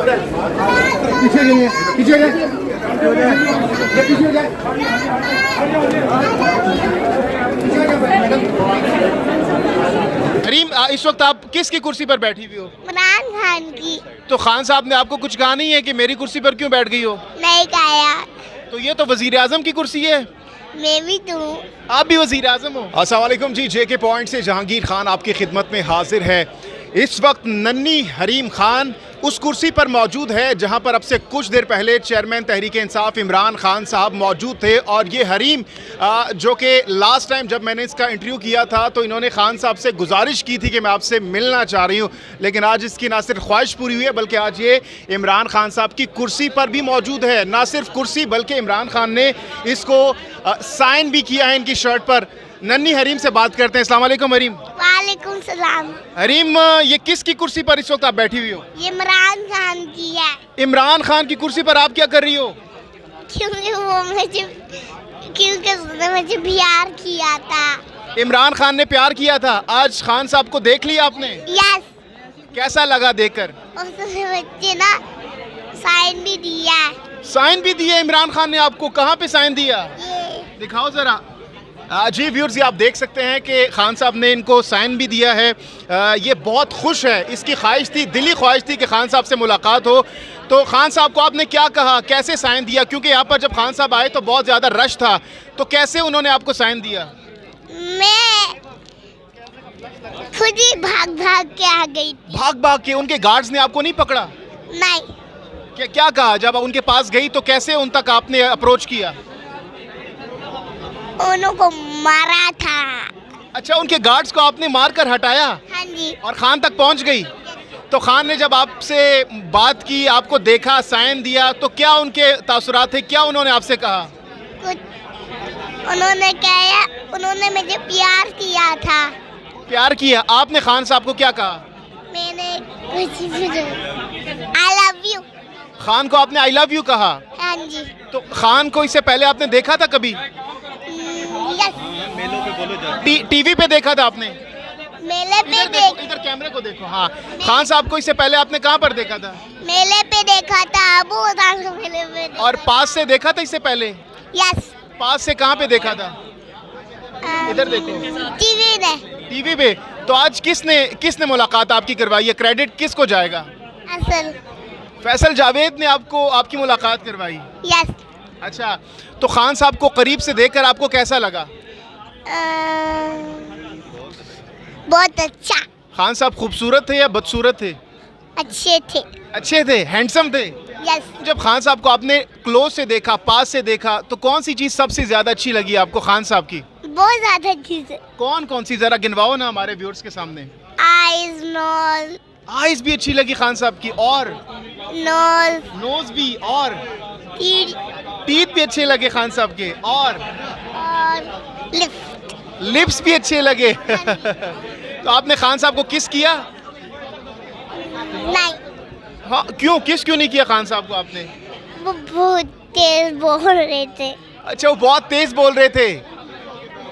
पीछे जाइए, पीछे जाइए, पीछे जाइए। हरीम, इस वक्त आप किसकी कुर्सी पर बैठी हुई हो? इमरान खान की। तो खान साहब ने आपको कुछ कहा नहीं है कि मेरी कुर्सी पर क्यों बैठ गई हो? नहीं खाया। तो ये तो वजीर आजम की कुर्सी है। मैं भी तू। आप भी वजीर आजम हो। अस्सलाम वालेकुम जी, JK पॉइंट से जहांगीर खान आपकी खिदमत में हाजिर है। इस वक्त नन्ही हरीम खान उस कुर्सी पर मौजूद है जहां पर अब से कुछ देर पहले चेयरमैन तहरीक इंसाफ इमरान खान साहब मौजूद थे। और ये हरीम जो कि लास्ट टाइम जब मैंने इसका इंटरव्यू किया था तो इन्होंने खान साहब से गुजारिश की थी कि मैं आपसे मिलना चाह रही हूँ, लेकिन आज इसकी ना सिर्फ ख्वाहिश पूरी हुई है बल्कि आज ये इमरान खान साहब की कुर्सी पर भी मौजूद है। ना सिर्फ कुर्सी बल्कि इमरान खान ने इसको साइन भी किया है इनकी शर्ट पर। नन्ही हरीम से बात करते हैं। अस्सलाम वालेकुम हरीम। वालेकुम सलाम। हरीम, ये किसकी कुर्सी पर इस वक्त आप बैठी हुई हो? ये इमरान खान की है। इमरान खान की कुर्सी पर आप क्या कर रही हो? क्योंकि उसने मुझे प्यार किया था। इमरान खान ने प्यार किया था। आज खान साहब को देख लिया आपने? यस। कैसा लगा देखकर? उसने मुझे ना साइन भी दिया। साइन भी दिया इमरान खान ने आपको? कहाँ पे साइन दिया? ये दिखाओ जरा। जी व्यूअर्स, ये आप देख सकते हैं कि खान साहब ने इनको साइन भी दिया है। ये बहुत खुश है। इसकी ख्वाहिश थी, दिली ख्वाहिश थी कि खान साहब से मुलाकात हो। तो खान साहब को आपने क्या कहा, कैसे साइन दिया? क्योंकि यहाँ पर जब खान साहब आए तो बहुत ज़्यादा रश था, तो कैसे उन्होंने आपको साइन दिया? मैं खुद ही भाग भाग के आ गई थी। भाग भाग के? उनके गार्ड्स ने आपको नहीं पकड़ा? नहीं। क्या कहा जब उनके पास गई तो कैसे उन तक आपने अप्रोच किया? उनको मारा था। अच्छा, उनके गार्ड्स को आपने मार कर हटाया? हाँ जी। और खान तक पहुंच गई? तो खान ने जब आपसे बात की, आपको देखा, साइन दिया, तो क्या उनके तासुरात थे? क्या उन्होंने आपसे कहा? कुछ उन्होंने मुझे प्यार किया था। प्यार किया? आपने खान साहब को क्या कहा? मैंने आई लव यू। खान को आपने आई लव यू कहा? हाँ जी। तो खान को इससे पहले आपने देखा था कभी? यस। टीवी पे देखा था आपने? मेले पे इधर देखो, इधर कैमरे को देखो। हाँ, खान साहब को इससे पहले आपने कहाँ पर देखा था? मेले पे देखा था। अबू हसन को मेले पे देखा। और पास से देखा था इससे पहले? यस। पास से कहाँ पे देखा था? इधर देखो। टीवी पे। तो आज किसने मुलाकात आपकी करवाई है? क्रेडिट किसको जाएगा? असल फैसल जावेद ने आपको आपकी मुलाकात करवाई? यस। अच्छा, तो खान साहब को करीब से देखकर आपको कैसा लगा? बहुत अच्छा। खान साहब खूबसूरत थे या बदसूरत थे? अच्छे थे। अच्छे थे, हैंडसम थे। यस। जब खान साहब को आपने क्लोज से देखा, पास से देखा, तो कौन सी चीज़ सबसे ज़्यादा अच्छी लगी आपको खान साहब की? बहुत ज्यादा चीजें। कौन सी? ज़रा गिनवाओ ना हमारे व्यूअर्स के सामने। Eyes, knows. आइज भी अच्छी लगी खान साहब की? और नोज भी? और टीथ भी अच्छे लगे खान साहब के? और लिप्स भी अच्छे लगे? तो आपने खान साहब को किस किया? नहीं। हाँ, किस क्यों नहीं किया खान साहब को आपने? वो बहुत तेज बोल रहे थे। अच्छा, वो बहुत तेज बोल रहे थे।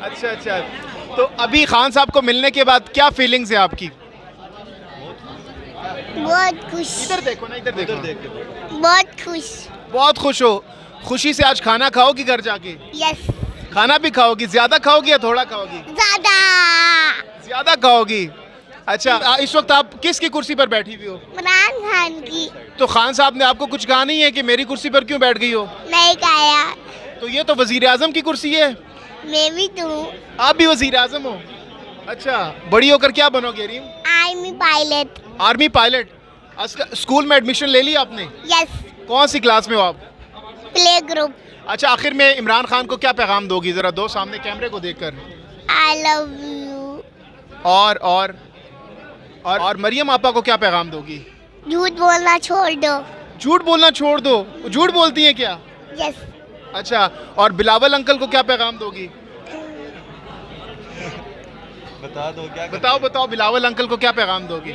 अच्छा। तो अभी खान साहब को मिलने के बाद क्या फीलिंग्स है आपकी? बहुत खुश। इधर देखो ना, इधर देखो। बहुत खुश। बहुत खुश हो? खुशी से आज खाना खाओगी घर जाके? यस। खाना भी खाओगी? ज्यादा खाओगी या थोड़ा खाओगी? ज्यादा खाओगी। अच्छा, इस वक्त आप किसकी कुर्सी पर बैठी हुई हो? इमरान खान की। तो खान साहब ने आपको कुछ कहा नहीं है कि मेरी कुर्सी पर क्यों बैठ गई हो? नहीं खाया। तो ये तो वजीर आजम की कुर्सी है। मैं भी तू। आप भी वजीर आजम हो? अच्छा, बड़ी होकर क्या बनोगे Hareem? Army pilot. Army pilot? School में एडमिशन ले लिया आपने? यस। कौन सी क्लास में हो आप? Play group. अच्छा, आखिर में इमरान खान को क्या पैगाम दोगी? जरा दो सामने कैमरे को देखकर। I love you. और मरियम आपा को क्या पैगाम दोगी? झूठ बोलना छोड़ दो। झूठ बोलना छोड़ दो? झूठ बोलती हैं क्या? यस। अच्छा, और बिलावल अंकल को क्या पैगाम दोगी? बताओ बिलावल अंकल को क्या पैगाम दोगी?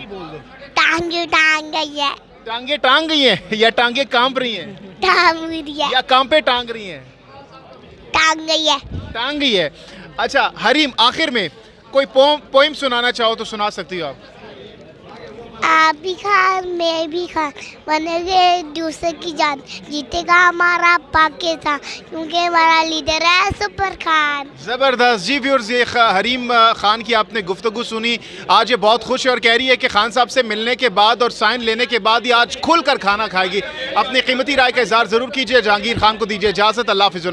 टांगे टांग गई है। टांगे टांग गई हैं या टांगे कांप रही हैं? टांग गई है। या कांपे टांग रही हैं? टांग गई है। टांग गई है। अच्छा हरीम, आखिर में कोई पोइम सुनाना चाहो तो सुना सकती हो आप। आप भी खान, मैं भी खान, बनेंगे दूसरे की जान, जीतेगा हमारा पाकिस्तान, क्योंकि हमारा लीडर है सुपर खान। ज़बरदस्त जी व्यूअर्स, ये हरीम खान की आपने गुफ्तगू सुनी। आज ये बहुत खुश है और कह रही है कि खान साहब से मिलने के बाद और साइन लेने के बाद ये आज खुलकर खाना खाएगी। अपनी कीमती राय का इज़हार ज़रूर कीजिए। जहांगीर खान को दीजिए इजाज़त। अल्लाह हाफ़िज़।